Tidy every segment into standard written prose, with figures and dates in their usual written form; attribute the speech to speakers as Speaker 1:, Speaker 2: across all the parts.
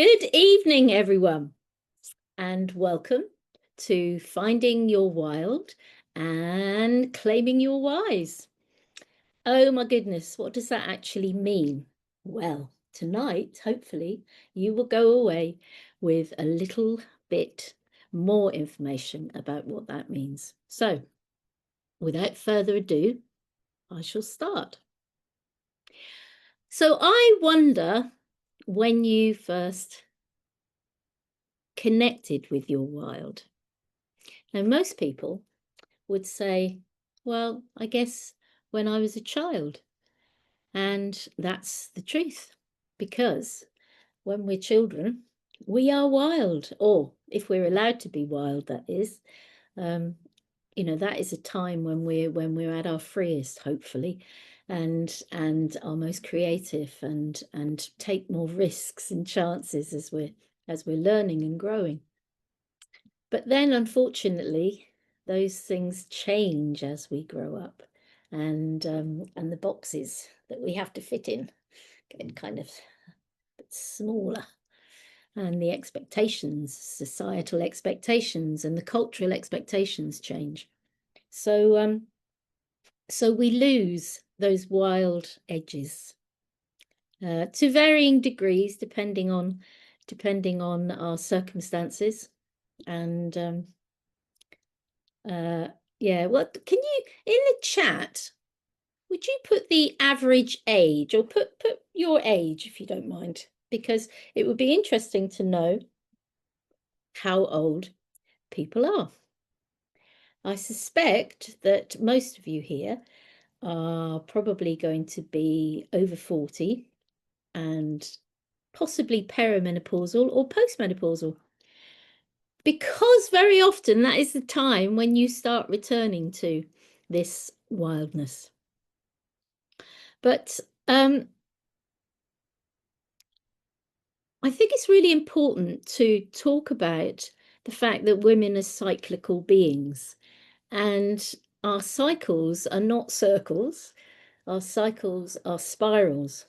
Speaker 1: Good evening, everyone, and welcome to Finding Your Wild and Claiming Your Wise. Oh my goodness, what does that actually mean? Well, tonight, hopefully, you will go away with a little bit more information about what that means. So, without further ado, I shall start. So, I wonder when you first connected with your wild. Now, most people would say, well, I guess when I was a child. And that's the truth, because when we're children, we are wild, or if we're allowed to be wild, that is. Um, that is a time when we're at our freest, hopefully, and our most creative, and take more risks and chances as we're learning and growing. But then, unfortunately, those things change as we grow up, and the boxes that we have to fit in get kind of a bit smaller, and the expectations, societal expectations, and the cultural expectations change. So we lose those wild edges to varying degrees, depending on our circumstances. And yeah, well, can you, in the chat, would you put the average age, or put your age if you don't mind, because it would be interesting to know how old people are. I suspect that most of you here are probably going to be over 40 and possibly perimenopausal or postmenopausal, because very often that is the time when you start returning to this wildness. But I think it's really important to talk about the fact that women are cyclical beings, and our cycles are not circles, our cycles are spirals.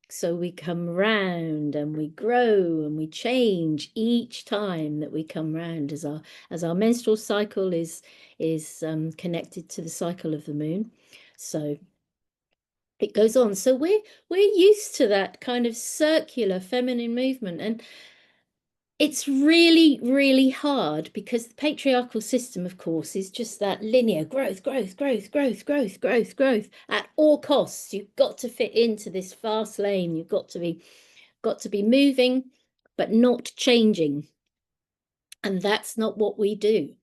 Speaker 1: So we come round and we grow and we change each time that we come round, as our menstrual cycle is connected to the cycle of the moon. So it goes on. So we're used to that kind of circular feminine movement, and it's really, really hard because the patriarchal system, of course, is just that linear growth, growth, growth, growth, growth, growth, growth at all costs. You've got to fit into this fast lane. You've got to be moving, but not changing. And that's not what we do.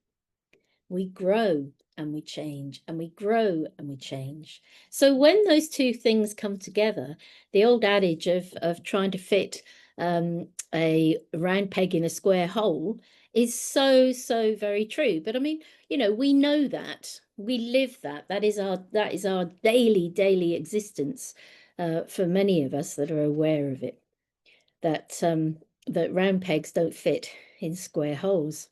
Speaker 1: We grow and we change, and we grow and we change. So when those two things come together, the old adage of trying to fit a round peg in a square hole is so very true. But I mean, we know that, we live that. That is our daily existence, for many of us that are aware of it, that round pegs don't fit in square holes.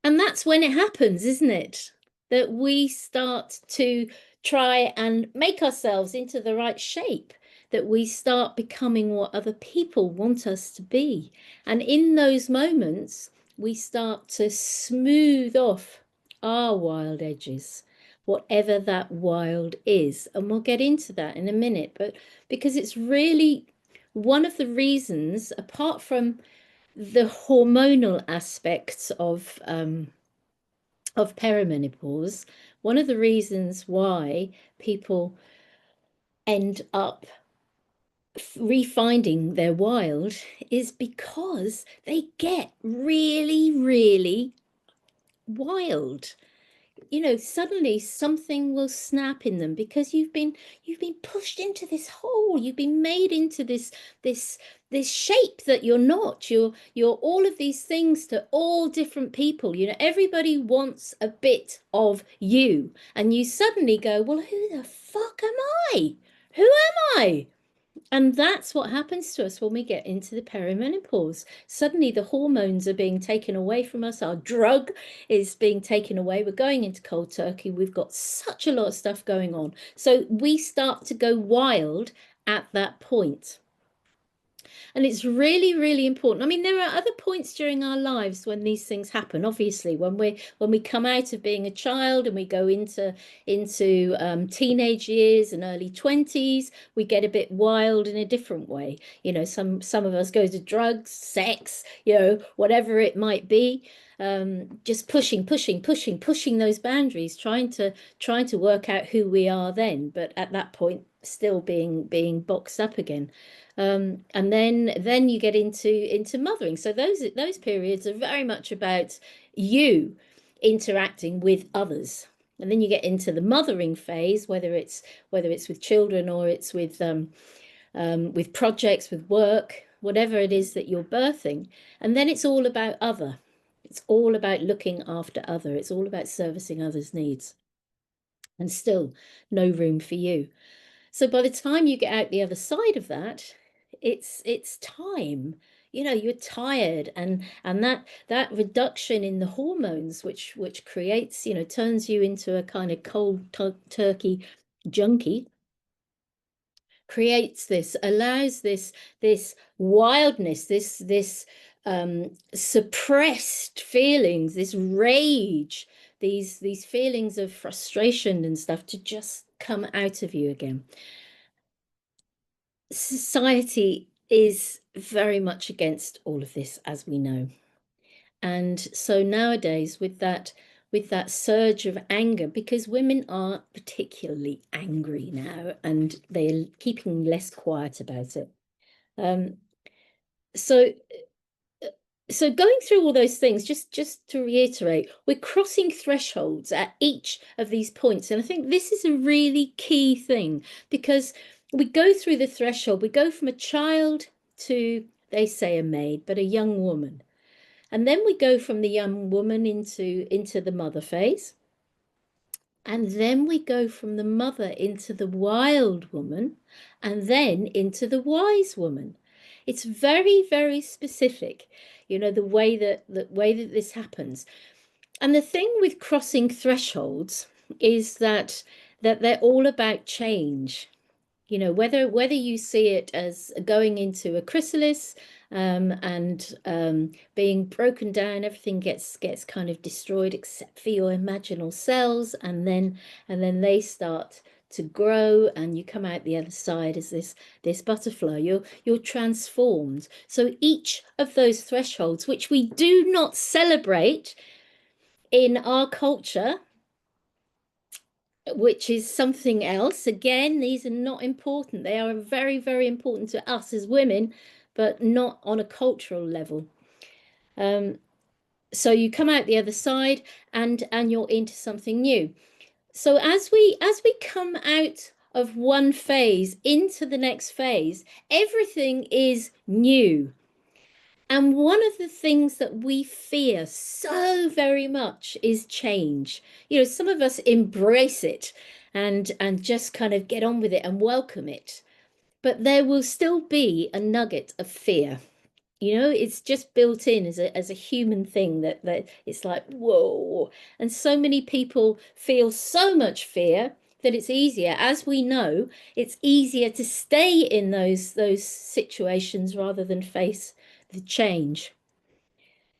Speaker 1: And that's when it happens, isn't it? That we start to try and make ourselves into the right shape, that we start becoming what other people want us to be. And in those moments, we start to smooth off our wild edges, whatever that wild is. And we'll get into that in a minute, but because it's really one of the reasons, apart from the hormonal aspects of perimenopause, one of the reasons why people end up refinding their wild is because they get really, really wild. Suddenly something will snap in them because you've been pushed into this hole. You've been made into this shape that you're not. You're all of these things to all different people. Everybody wants a bit of you, and you suddenly go, well, who the fuck am I? Who am I? And that's what happens to us when we get into the perimenopause. Suddenly the hormones are being taken away from us. Our drug is being taken away. We're going into cold turkey. We've got such a lot of stuff going on. So we start to go wild at that point. And it's really, really important. I mean, there are other points during our lives when these things happen. Obviously, when we come out of being a child and we go into teenage years and early 20s, we get a bit wild in a different way. You know, some of us go to drugs, sex, you know, whatever it might be. Just pushing those boundaries, trying to work out who we are then, but at that point, still being boxed up again. And then you get into mothering. So those periods are very much about you interacting with others. And then you get into the mothering phase, whether it's with children or it's with projects, with work, whatever it is that you're birthing. And then it's all about other. It's all about looking after other. It's all about servicing others' needs. And still no room for you. So by the time you get out the other side of that, it's time. You know, you're tired, and that reduction in the hormones, which creates, you know, turns you into a kind of cold turkey junkie, creates this, allows this wildness, this suppressed feelings, this rage, these feelings of frustration and stuff to just come out of you again. Society is very much against all of this, as we know. And so nowadays, with that surge of anger, because women are particularly angry now and they're keeping less quiet about it. Um, so so going through all those things, just to reiterate, we're crossing thresholds at each of these points. And I think this is a really key thing, because we go through the threshold, we go from a child to, they say, a maid, but a young woman. And then we go from the young woman into the mother phase. And then we go from the mother into the wild woman, and then into the wise woman. It's very, very specific, you know, the way that this happens. And the thing with crossing thresholds is that they're all about change. You know, whether you see it as going into a chrysalis, and being broken down, everything gets kind of destroyed except for your imaginal cells, and then they start to grow, and you come out the other side as this butterfly. You're transformed. So each of those thresholds, which we do not celebrate in our culture, which is something else. Again, these are not important. They are very, very important to us as women, but not on a cultural level. So you come out the other side, and you're into something new. So as we come out of one phase into the next phase, everything is new. And one of the things that we fear so very much is change. You know, some of us embrace it and just kind of get on with it and welcome it. But there will still be a nugget of fear. You know, it's just built in as a human thing that it's like, whoa. And so many people feel so much fear that it's easier, as we know, it's easier to stay in those situations rather than face the change.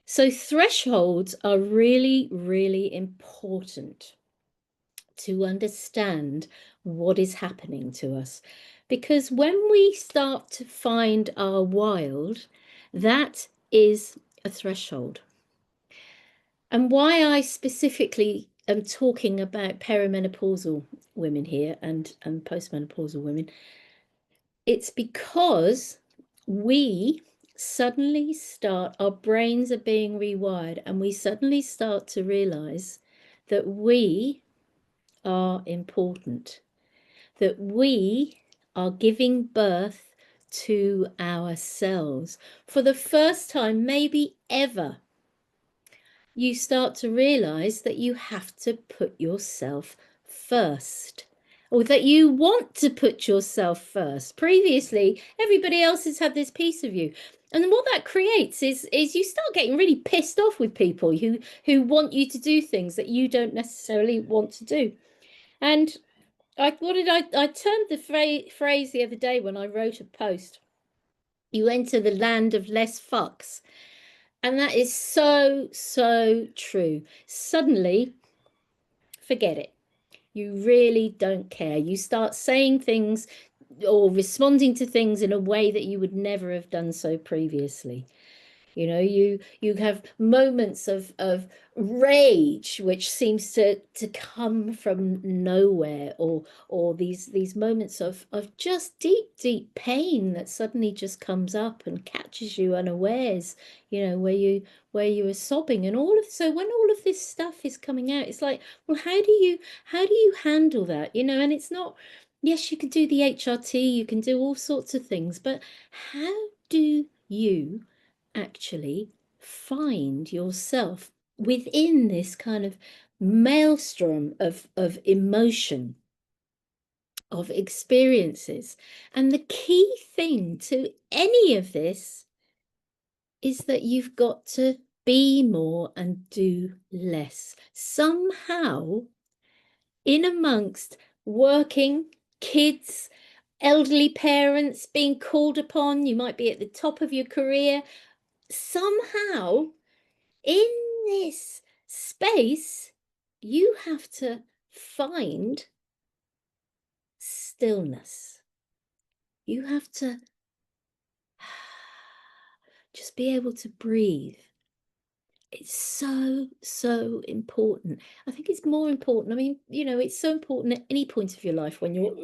Speaker 1: So thresholds are really, really important to understand what is happening to us. Because when we start to find our wild, that is a threshold. And why I specifically am talking about perimenopausal women here and postmenopausal women, it's because we suddenly start, our brains are being rewired, and we suddenly start to realize that we are important, that we are giving birth to ourselves. For the first time, maybe ever, you start to realize that you have to put yourself first, or that you want to put yourself first. Previously, everybody else has had this piece of you. And what that creates is you start getting really pissed off with people who want you to do things that you don't necessarily want to do. And I turned the phrase the other day when I wrote a post You enter the land of less fucks. And that is so, so true. Suddenly, forget it. You really don't care. You start saying things or responding to things in a way that you would never have done so previously. You have moments of rage which seems to come from nowhere, or these moments of just deep pain that suddenly just comes up and catches you unawares, where you are sobbing, and so when all of this stuff is coming out, it's like, well, how do you handle that? And it's not, yes, you can do the HRT, you can do all sorts of things, but how do you actually find yourself within this kind of maelstrom of emotion, of experiences? And the key thing to any of this is that you've got to be more and do less. Somehow, in amongst working, kids, elderly parents being called upon, you might be at the top of your career, somehow in this space, you have to find stillness. You have to just be able to breathe. It's so, so important. I think it's more important. I mean, it's so important at any point of your life when you're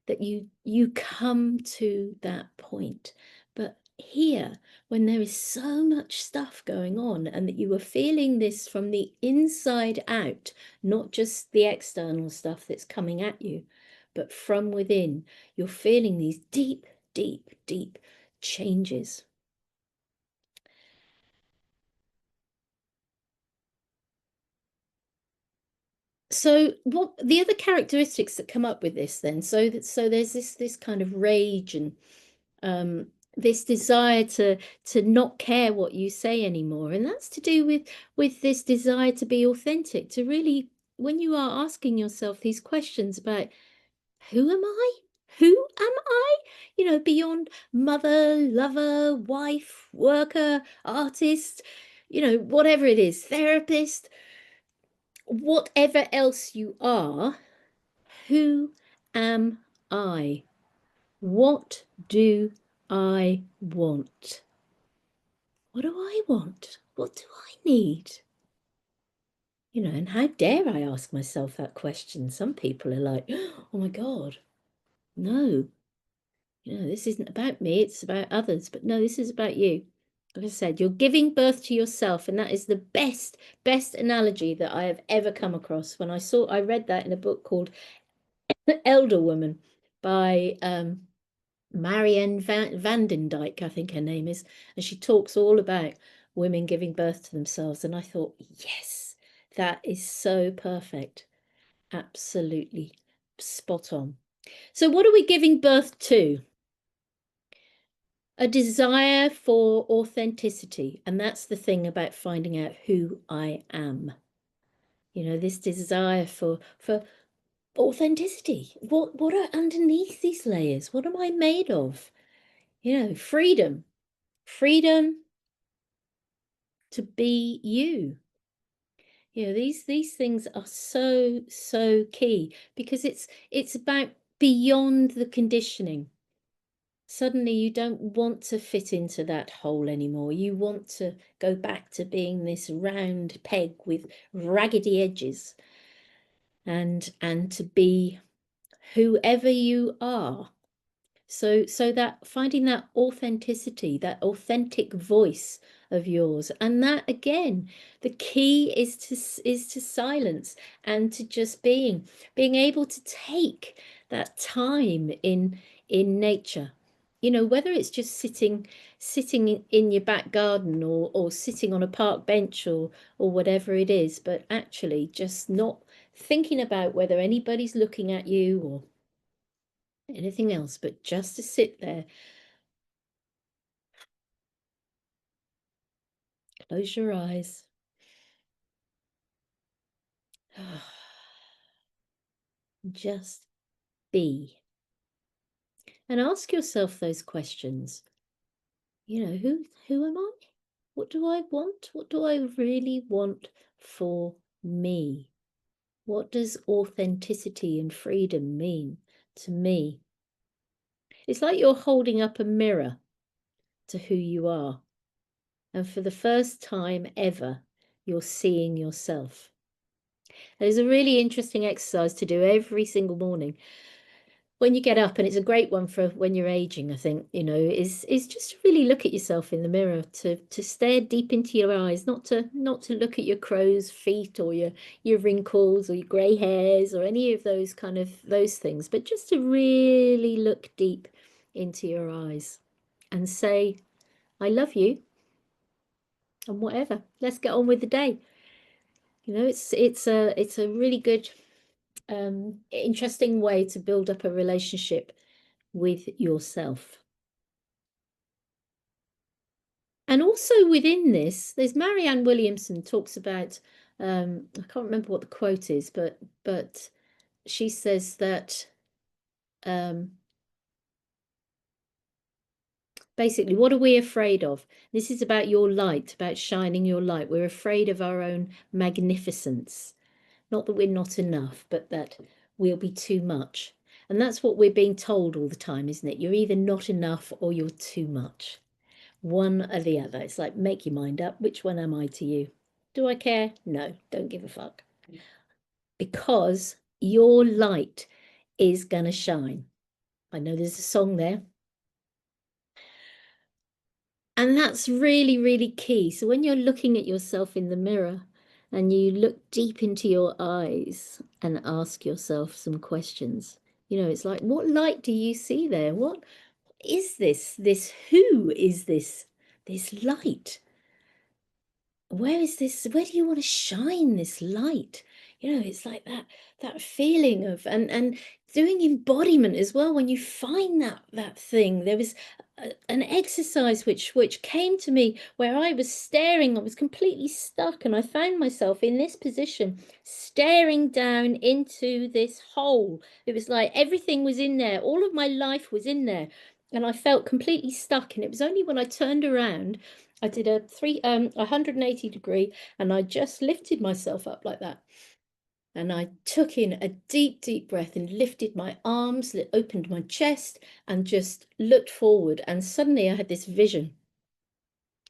Speaker 1: that you come to that point. But here, when there is so much stuff going on and that you are feeling this from the inside out, not just the external stuff that's coming at you, but from within, you're feeling these deep changes. So what the other characteristics that come up with this then? So there's this kind of rage and um, this desire to not care what you say anymore, and that's to do with this desire to be authentic, to really, when you are asking yourself these questions about who am I, beyond mother, lover, wife, worker, artist, whatever it is, therapist, whatever else you are, who am I? What do I want? What do I want? What do I need? And how dare I ask myself that question? Some people are like, oh my God, no, this isn't about me, it's about others. But no, this is about you. Like I said, you're giving birth to yourself, and that is the best analogy that I have ever come across. I read that in a book called Elder Woman by Marianne Vandendijk, I think her name is, and she talks all about women giving birth to themselves. And I thought, yes, that is so perfect. Absolutely spot on. So what are we giving birth to? A desire for authenticity. And that's the thing about finding out who I am. This desire for authenticity. What are underneath these layers? What am I made of? Freedom. Freedom to be you. These things are so, so key, because it's about beyond the conditioning. Suddenly you don't want to fit into that hole anymore. You want to go back to being this round peg with raggedy edges, and to be whoever you are. So that finding that authenticity, that authentic voice of yours, and that again, the key is to silence, and to just being able to take that time in nature. Whether it's just sitting in your back garden, or sitting on a park bench, or whatever it is, but actually just not thinking about whether anybody's looking at you or anything else, but just to sit there, close your eyes, just be, and ask yourself those questions. You know, who am I? What do I want? What do I really want for me? What does authenticity and freedom mean to me? It's like you're holding up a mirror to who you are. And for the first time ever, you're seeing yourself. And it's a really interesting exercise to do every single morning when you get up, and it's a great one for when you're aging, I think, is just to really look at yourself in the mirror, to stare deep into your eyes, not to look at your crow's feet or your wrinkles or your grey hairs or any of those kind of those things, but just to really look deep into your eyes and say, I love you, and whatever. Let's get on with the day. It's a really good interesting way to build up a relationship with yourself. And also within this, there's Marianne Williamson talks about, I can't remember what the quote is, but she says that basically, what are we afraid of? This is about your light, about shining your light. We're afraid of our own magnificence. Not that we're not enough, but that we'll be too much. And that's what we're being told all the time, isn't it? You're either not enough or you're too much. One or the other. It's like, make your mind up. Which one am I to you? Do I care? No, don't give a fuck. Because your light is going to shine. I know there's a song there. And that's really, really key. So when you're looking at yourself in the mirror and you look deep into your eyes and ask yourself some questions, it's like, what light do you see there? What is this? Who is this light? Where do you want to shine this light? It's like that feeling of, and doing embodiment as well. When you find that thing, there was an exercise which came to me where I was staring, I was completely stuck, and I found myself in this position, staring down into this hole. It was like everything was in there, all of my life was in there, and I felt completely stuck. And it was only when I turned around, I did a 180 degree, and I just lifted myself up like that. And I took in a deep, deep breath and lifted my arms, opened my chest, and just looked forward. And suddenly I had this vision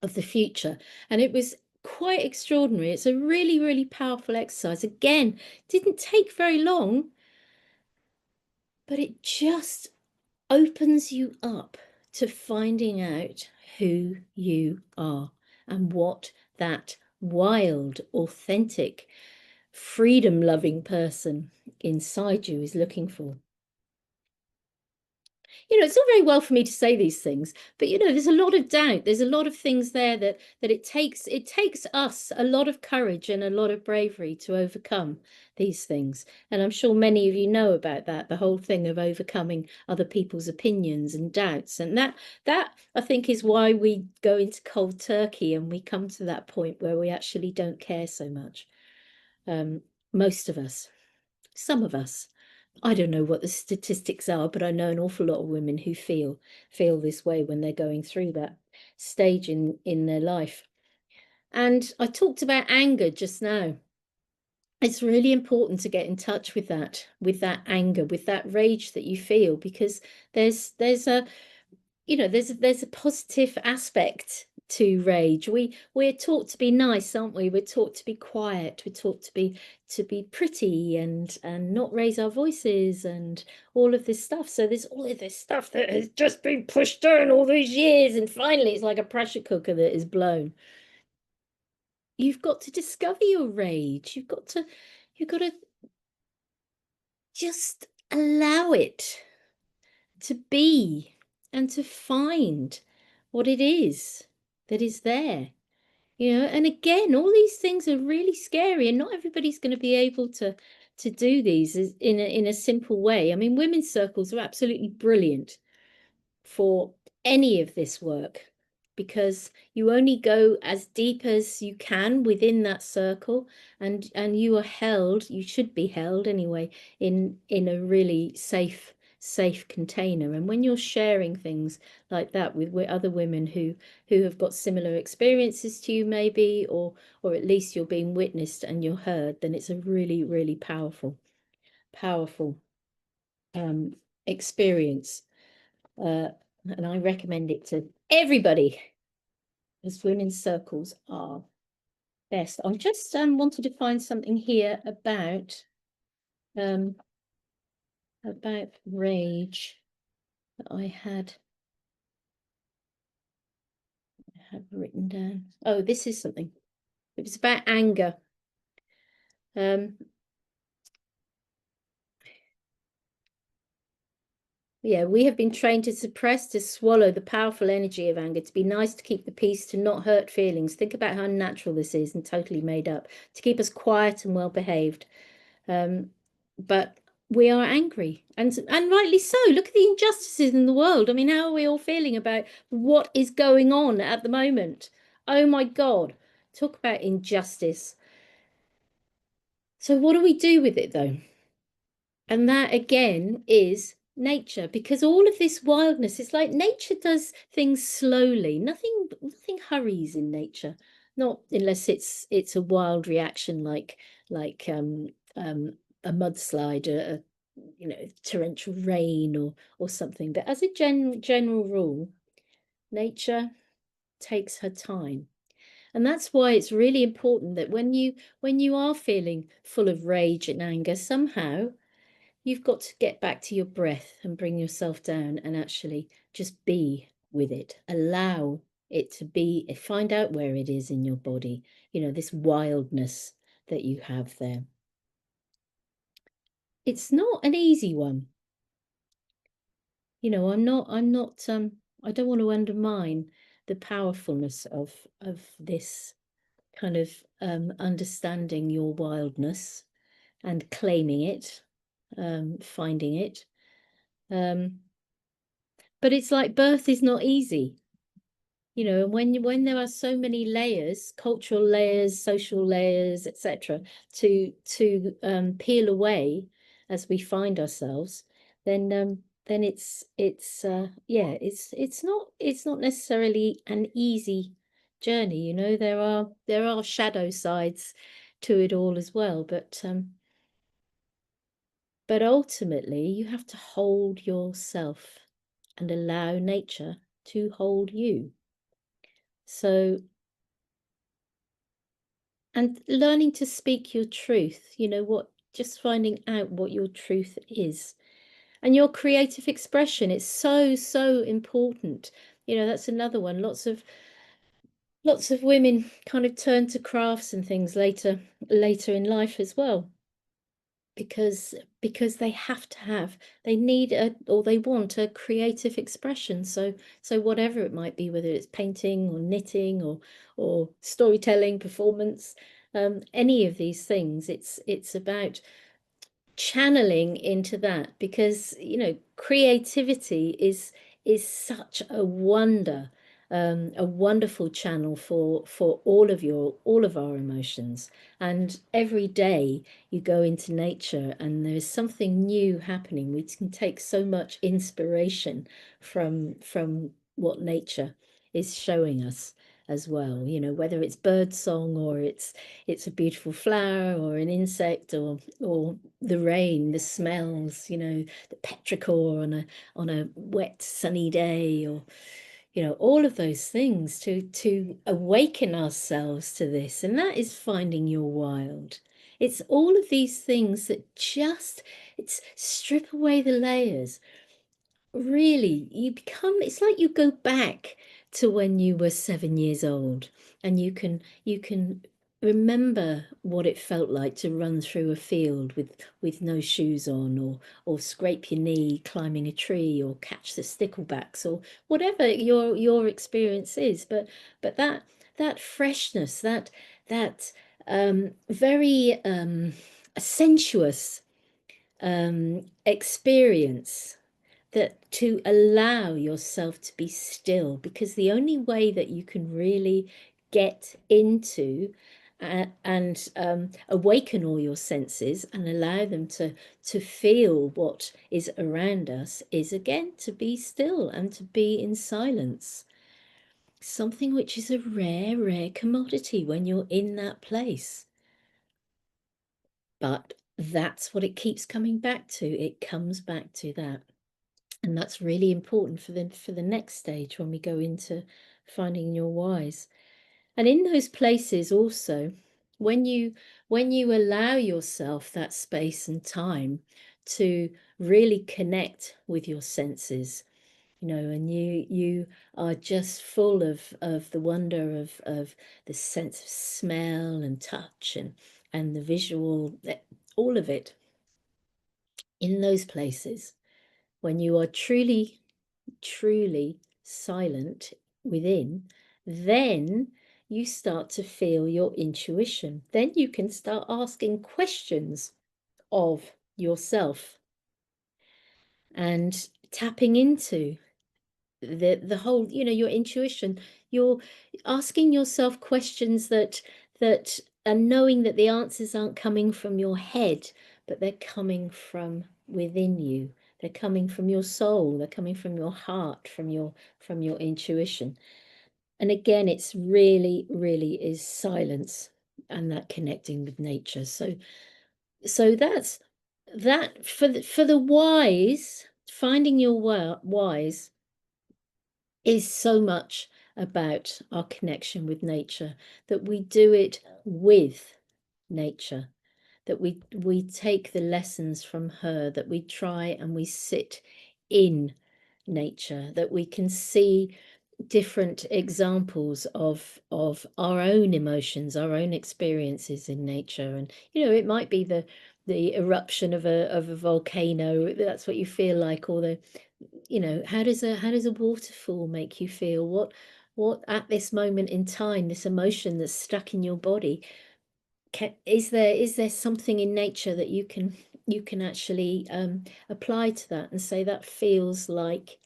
Speaker 1: of the future. And it was quite extraordinary. It's a really, really powerful exercise. Again, didn't take very long, but it just opens you up to finding out who you are and what that wild, authentic, freedom-loving person inside you is looking for. It's all very well for me to say these things, but there's a lot of doubt. There's a lot of things there that it takes us a lot of courage and a lot of bravery to overcome these things. And I'm sure many of you know about that, the whole thing of overcoming other people's opinions and doubts. And that I think is why we go into cold turkey and we come to that point where we actually don't care so much. Most of us, some of us. I don't know what the statistics are, but I know an awful lot of women who feel this way when they're going through that stage in their life. And I talked about anger just now. It's really important to get in touch with that anger, with that rage that you feel, because there's a there's a positive aspect to rage. We're taught to be nice, aren't we? We're taught to be quiet. We're taught to be pretty and not raise our voices and all of this stuff. So there's all of this stuff that has just been pushed down all these years, and finally it's like a pressure cooker that is blown. You've got to discover your rage. You've got to just allow it to be and to find what it is that is there. And again, all these things are really scary, and not everybody's going to be able to do these in a simple way. I mean, women's circles are absolutely brilliant for any of this work, because you only go as deep as you can within that circle, and you are held, you should be held anyway, in a really safe safe container. And when you're sharing things like that with other women who have got similar experiences to you, maybe, or at least you're being witnessed and you're heard, then it's a really, really powerful experience. And I recommend it to everybody, as women's circles are best. I just wanted to find something here about rage that I had written down. Oh, this is something. It was about anger. Yeah, we have been trained to suppress, to swallow the powerful energy of anger, to be nice, to keep the peace, to not hurt feelings. Think about how natural this is and totally made up, to keep us quiet and well behaved. But we are angry, and rightly so. Look at the injustices in the world. I mean, how are we all feeling about what is going on at the moment? Oh my God, talk about injustice. So what do we do with it though? And that again is nature, because all of this wildness, it's like nature does things slowly. Nothing hurries in nature, not unless it's a wild reaction like a mudslide, torrential rain or something. But as a general rule, nature takes her time. And that's why it's really important that when you are feeling full of rage and anger, somehow you've got to get back to your breath and bring yourself down and actually just be with it. Allow it to be, find out where it is in your body, this wildness that you have there. It's not an easy one. I'm not I don't want to undermine the powerfulness of this kind of understanding your wildness and claiming it, finding it. But it's like birth is not easy, and when there are so many layers, cultural layers, social layers, etc., to peel away as we find ourselves, then it's not necessarily an easy journey. There are shadow sides to it all as well, but ultimately you have to hold yourself and allow nature to hold you. So, and learning to speak your truth, just finding out what your truth is. And your creative expression, it's so important. That's another one. Lots of women kind of turn to crafts and things later in life as well, because they need or they want a creative expression. So whatever it might be, whether it's painting or knitting or storytelling, performance, any of these things, it's about channeling into that, because creativity is such a wonderful channel for all of our emotions. And every day you go into nature and there's something new happening. We can take so much inspiration from what nature is showing us as well, whether it's bird song or it's a beautiful flower or an insect or the rain, the smells, the petrichor on a wet sunny day, or all of those things to awaken ourselves to this. And that is finding your wild. It's all of these things that just, it's strip away the layers. Really, it's like you go back to when you were 7 years old, and you can remember what it felt like to run through a field with no shoes on, or scrape your knee climbing a tree, or catch the sticklebacks, or whatever your experience is. But that freshness, that very sensuous experience, that to allow yourself to be still, because the only way that you can really get into and awaken all your senses and allow them to feel what is around us is, again, to be still and to be in silence. Something which is a rare, rare commodity when you're in that place. But that's what it keeps coming back to. It comes back to that. And that's really important for the next stage when we go into finding your whys. And in those places also, when you allow yourself that space and time to really connect with your senses, and you are just full of the wonder of the sense of smell and touch and the visual, all of it. In those places, when you are truly silent within, then you start to feel your intuition. Then you can start asking questions of yourself and tapping into the whole, your intuition. You're asking yourself questions that and knowing that the answers aren't coming from your head, but they're coming from within you. They're coming from your soul, they're coming from your heart, from your intuition. And again, it's really, really is silence and that connecting with nature. So that's that for the whys. Finding your whys is so much about our connection with nature, that we do it with nature, that we take the lessons from her, that we try and we sit in nature, that we can see different examples of our own emotions, our own experiences in nature. And it might be the eruption of a volcano, that's what you feel like, or the how does a waterfall make you feel? What at this moment in time, this emotion that's stuck in your body, is there something in nature that you can actually apply to that and say that feels like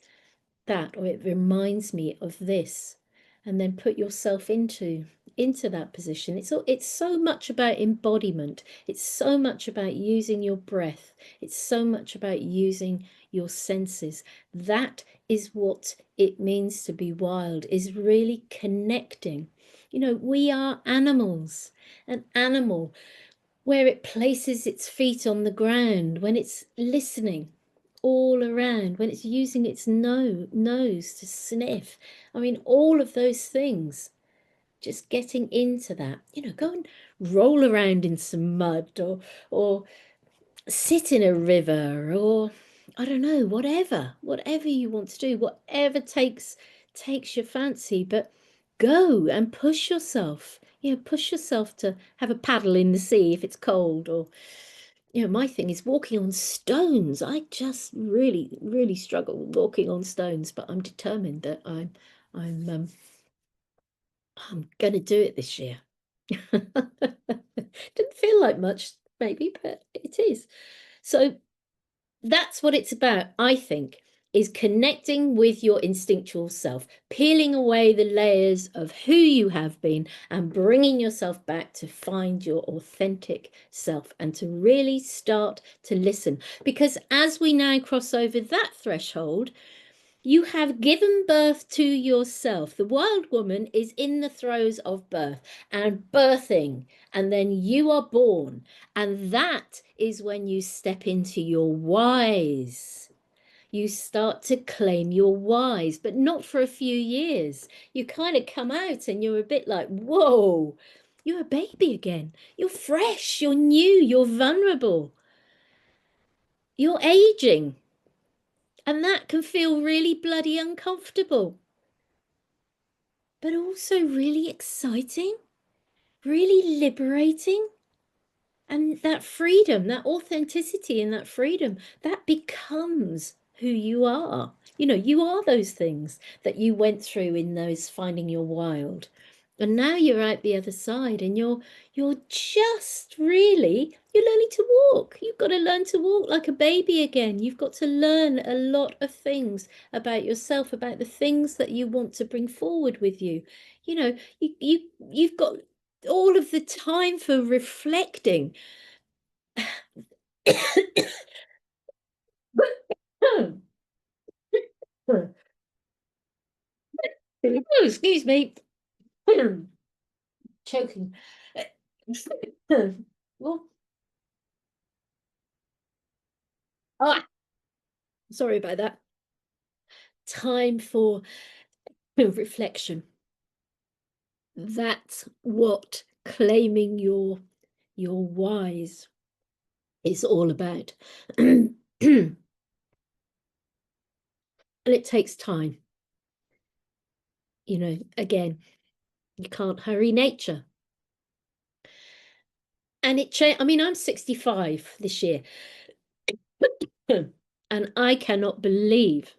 Speaker 1: that, or it reminds me of this, and then put yourself into that position. It's so much about embodiment. It's so much about using your breath. It's so much about using your senses. That is what it means to be wild, is really connecting. We are animals. An animal, where it places its feet on the ground, when it's listening all around, when it's using its nose to sniff. I mean, all of those things, just getting into that, go and roll around in some mud, or sit in a river, or I don't know, whatever you want to do, whatever takes your fancy. But go and push yourself, push yourself to have a paddle in the sea if it's cold. Or my thing is walking on stones. I just really, really struggle with walking on stones, but I'm determined that I'm gonna do it this year. Didn't feel like much, maybe, but it is. So that's what it's about, I think, is connecting with your instinctual self, peeling away the layers of who you have been and bringing yourself back to find your authentic self and to really start to listen. Because as we now cross over that threshold, you have given birth to yourself. The wild woman is in the throes of birth and birthing, and then you are born. And that is when you step into your whys. You start to claim your whys, but not for a few years. You kind of come out and you're a bit like, whoa, you're a baby again. You're fresh, you're new, you're vulnerable. You're aging. And that can feel really bloody uncomfortable, but also really exciting, really liberating. And that freedom, that authenticity and that freedom, that becomes who you are. You are those things that you went through in those finding your wild. And now you're out the other side, and you're just really, you're learning to walk. You've got to learn to walk like a baby again. You've got to learn a lot of things about yourself, about the things that you want to bring forward with you. You've got all of the time for reflecting. Excuse me. Choking. Well, ah, sorry about that. Time for reflection. That's what claiming your whys is all about. And it takes time. You know, again, you can't hurry nature. And I mean, I'm 65 this year. And I cannot believe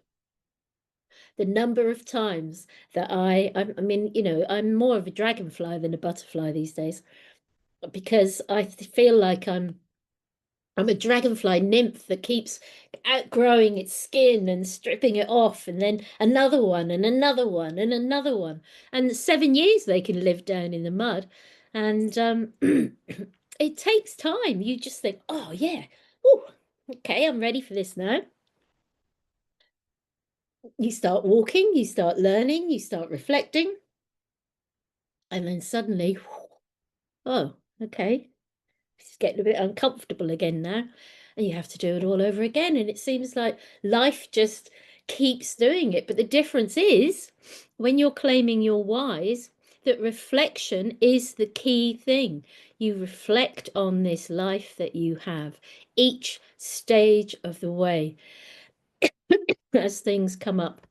Speaker 1: the number of times that I mean, you know, I'm more of a dragonfly than a butterfly these days because I feel like I'm a dragonfly nymph that keeps outgrowing its skin and stripping it off, and then another one and another one and another one. And 7 years they can live down in the mud. And it takes time. You just think, oh yeah, oh, okay, I'm ready for this now. You start walking, you start learning, you start reflecting, and then suddenly, oh, okay, it's getting a bit uncomfortable again now, and you have to do it all over again. And it seems like life just keeps doing it. But the difference is when you're claiming you're wise, that reflection is the key thing. You reflect on this life that you have each stage of the way. As things come up,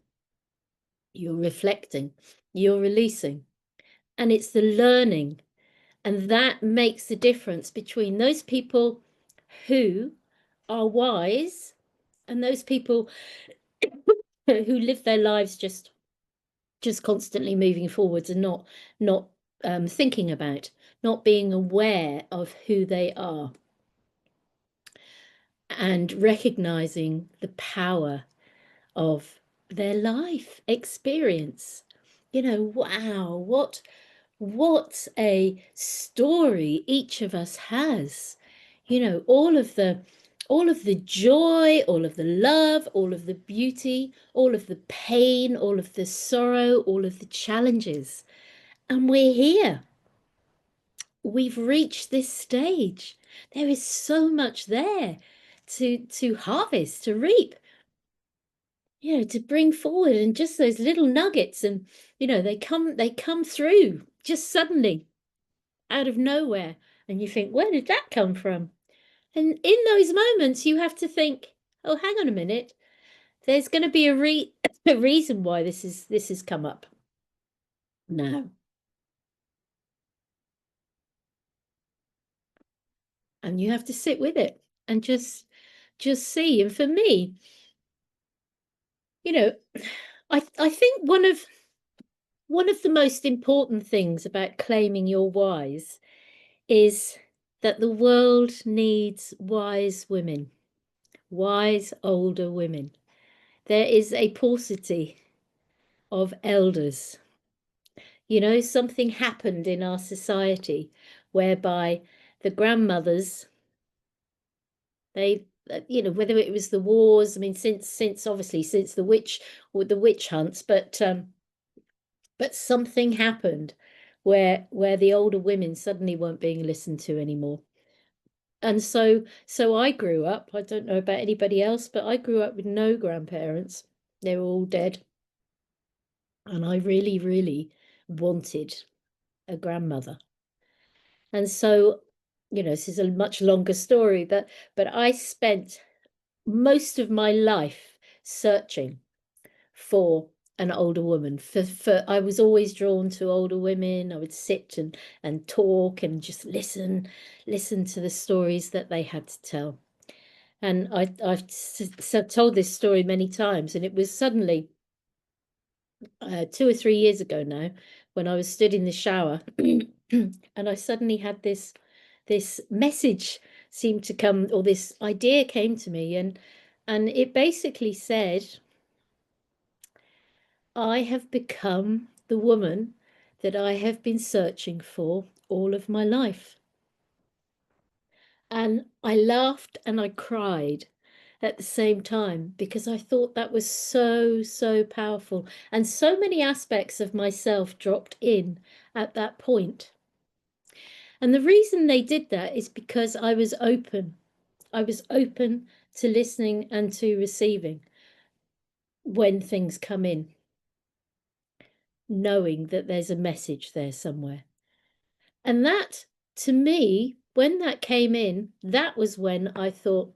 Speaker 1: you're reflecting, you're releasing, and it's the learning. And that makes the difference between those people who are wise and those people who live their lives just constantly moving forwards and not thinking about, not being aware of who they are and recognizing the power of their life experience. You know, wow, what a story each of us has. You know, all of the joy, all of the love, all of the beauty, all of the pain, all of the sorrow, all of the challenges. And we're here. We've reached this stage. There is so much there to harvest, to reap, you know, to bring forward, and just those little nuggets. And you know, they come through just suddenly out of nowhere, and you think, where did that come from? And in those moments you have to think, oh, hang on a minute, there's going to be a reason why this has come up now. And you have to sit with it and just see. And for me, you know, I think one of the most important things about claiming your whys is that the world needs wise women, wise older women. There is a paucity of elders. You know, something happened in our society whereby the grandmothers, they, you know, whether it was the wars, I mean, since obviously since the witch hunts, but something happened where the older women suddenly weren't being listened to anymore. And so I grew up, I don't know about anybody else, but I grew up with no grandparents. They were all dead. And I really, really wanted a grandmother. And so, you know, this is a much longer story, but I spent most of my life searching for an older woman. For I was always drawn to older women. I would sit and talk and just listen to the stories that they had to tell. And I've told this story many times, and it was suddenly 2 or 3 years ago now, when I was stood in the shower, and I suddenly had this message seemed to come, or this idea came to me, and it basically said, I have become the woman that I have been searching for all of my life. And I laughed and I cried at the same time because I thought that was so, so powerful. And so many aspects of myself dropped in at that point. And the reason they did that is because I was open. I was open to listening and to receiving when things come in, knowing that there's a message there somewhere. And that, to me, when that came in, that was when I thought,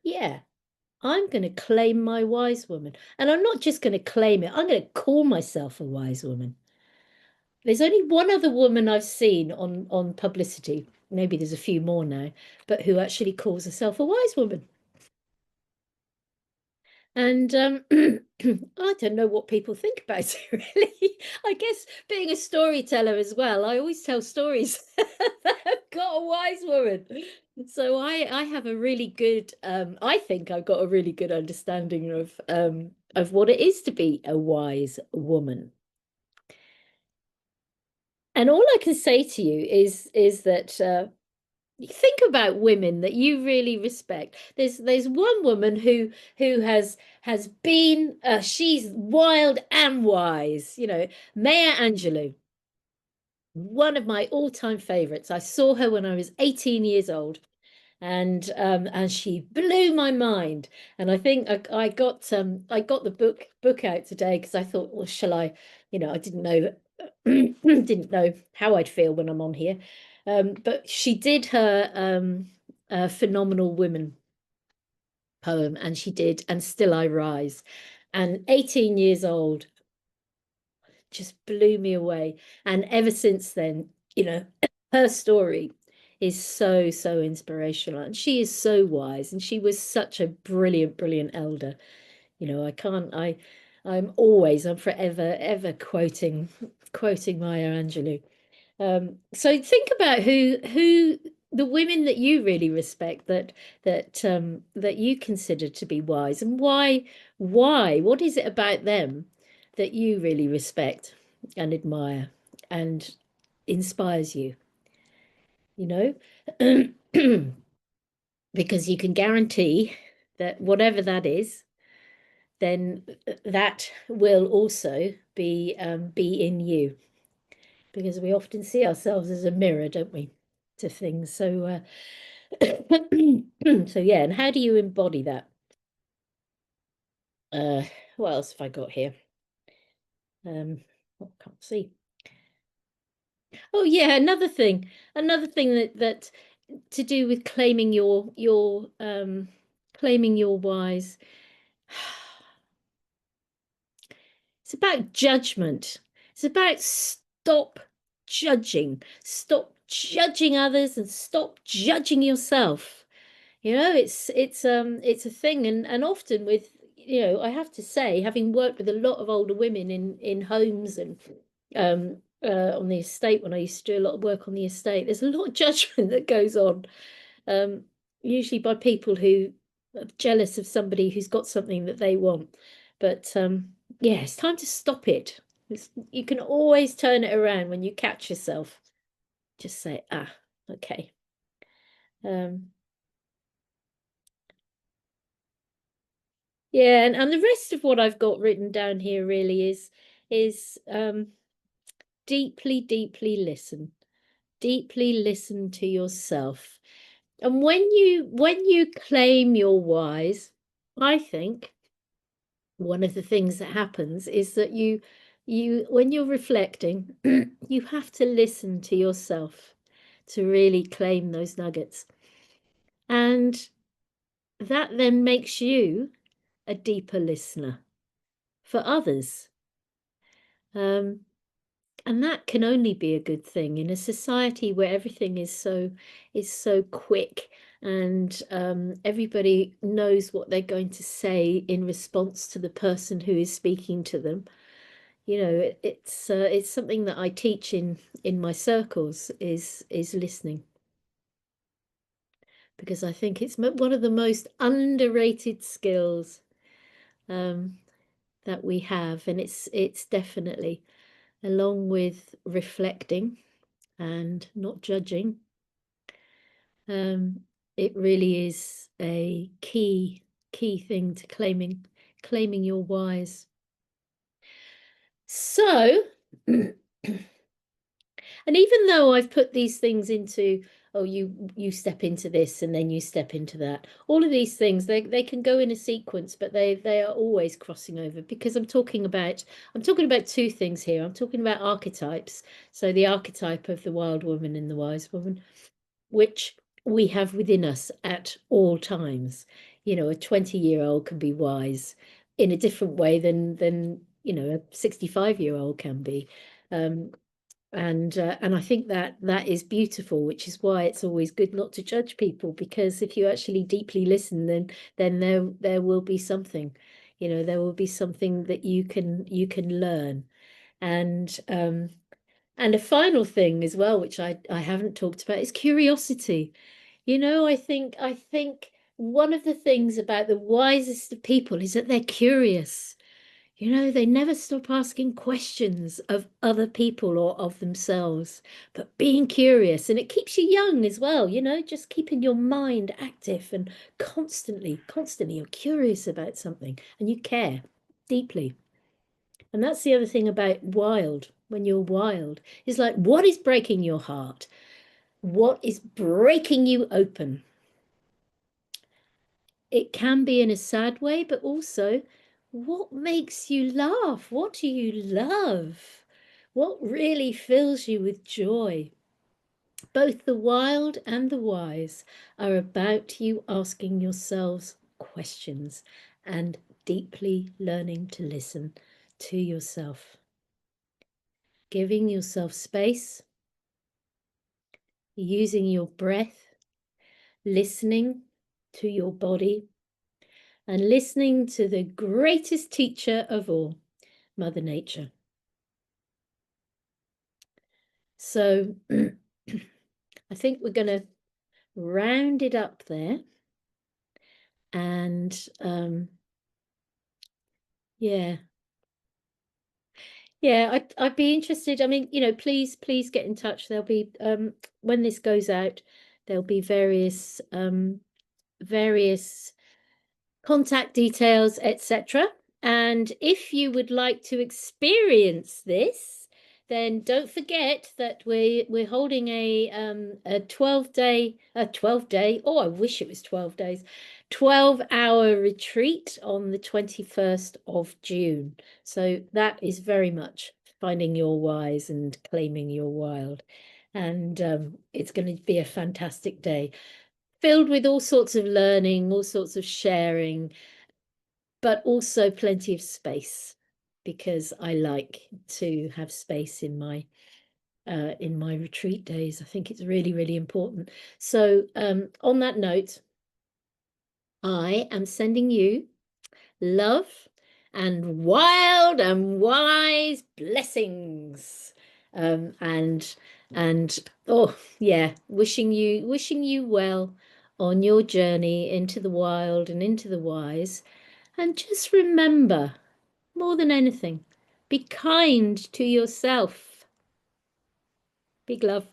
Speaker 1: yeah, I'm going to claim my wise woman. And I'm not just going to claim it, I'm going to call myself a wise woman. There's only one other woman I've seen on publicity, maybe there's a few more now, but who actually calls herself a wise woman. And I don't know what people think about it, really. I guess being a storyteller as well, I always tell stories that have got a wise woman. So I have a really good, I think I've got a really good understanding of what it is to be a wise woman. And all I can say to you is that think about women that you really respect. There's one woman who has been she's wild and wise, Maya Angelou, one of my all-time favorites. I saw her when I was 18 years old, and she blew my mind. And I think I got the book out today because I thought, well, shall I, I didn't know didn't know how I'd feel when I'm on here. But she did her Phenomenal Women poem, and she did And Still I Rise. And 18 years old just blew me away. And ever since then, her story is so, so inspirational. And she is so wise. And she was such a brilliant, brilliant elder. I'm forever, ever quoting Maya Angelou. So think about who the women that you really respect, that you consider to be wise, and why what is it about them that you really respect and admire and inspires you, you know? Because you can guarantee that whatever that is, then that will also be in you, because we often see ourselves as a mirror, don't we, to things. So so yeah, and how do you embody that? uh what else have I got here? I can't see. Oh yeah, another thing that to do with claiming your wise. It's about judgment. It's about stop judging others and stop judging yourself. It's a thing. And often with, I have to say, having worked with a lot of older women in homes and on the estate, when I used to do a lot of work on the estate, there's a lot of judgment that goes on, um, usually by people who are jealous of somebody who's got something that they want. But yeah, it's time to stop it. You can always turn it around when you catch yourself. Just say, okay. Um, yeah, and the rest of what I've got written down here really is deeply, deeply listen. Deeply listen to yourself. And when you claim your whys, I think one of the things that happens is that you when you're reflecting, you have to listen to yourself to really claim those nuggets. And that then makes you a deeper listener for others. Um, and that can only be a good thing in a society where everything is so quick, and everybody knows what they're going to say in response to the person who is speaking to them. It's something that I teach in my circles, is listening, because I think it's one of the most underrated skills um, that we have, and it's definitely along with reflecting and not judging. It really is a key thing to claiming your whys. So, and even though I've put these things into, oh, you step into this and then you step into that, all of these things, they can go in a sequence, but they are always crossing over, because I'm talking about two things here. I'm talking about archetypes. So the archetype of the wild woman and the wise woman, which we have within us at all times. You know, a 20-year-old can be wise in a different way than a 65-year-old can be. And I think that is beautiful, which is why it's always good not to judge people, because if you actually deeply listen, then there will be something, there will be something that you can learn. And a final thing as well, which I haven't talked about, is curiosity. I think one of the things about the wisest of people is that they're curious. They never stop asking questions of other people or of themselves, but being curious. And it keeps you young as well, just keeping your mind active and constantly you're curious about something and you care deeply. And that's the other thing about wild. When you're wild, is like, what is breaking your heart? What is breaking you open? It can be in a sad way, but also, what makes you laugh? What do you love? What really fills you with joy? Both the wild and the wise are about you asking yourselves questions and deeply learning to listen to yourself, giving yourself space, using your breath, listening to your body, and listening to the greatest teacher of all, Mother Nature. So I think we're going to round it up there. And yeah. Yeah, I'd be interested. I mean, please get in touch. There'll be when this goes out, there'll be various contact details, etc. And if you would like to experience this, then don't forget that we're holding a 12-day, oh, I wish it was 12 days, 12-hour retreat on the 21st of June. So that is very much finding your whys and claiming your wild. And it's going to be a fantastic day, filled with all sorts of learning, all sorts of sharing, but also plenty of space, because I like to have space in my retreat days. I think it's really, really important. So on that note, I am sending you love and wild and wise blessings. And oh yeah, wishing you well on your journey into the wild and into the wise. And just remember, more than anything, be kind to yourself. Big love.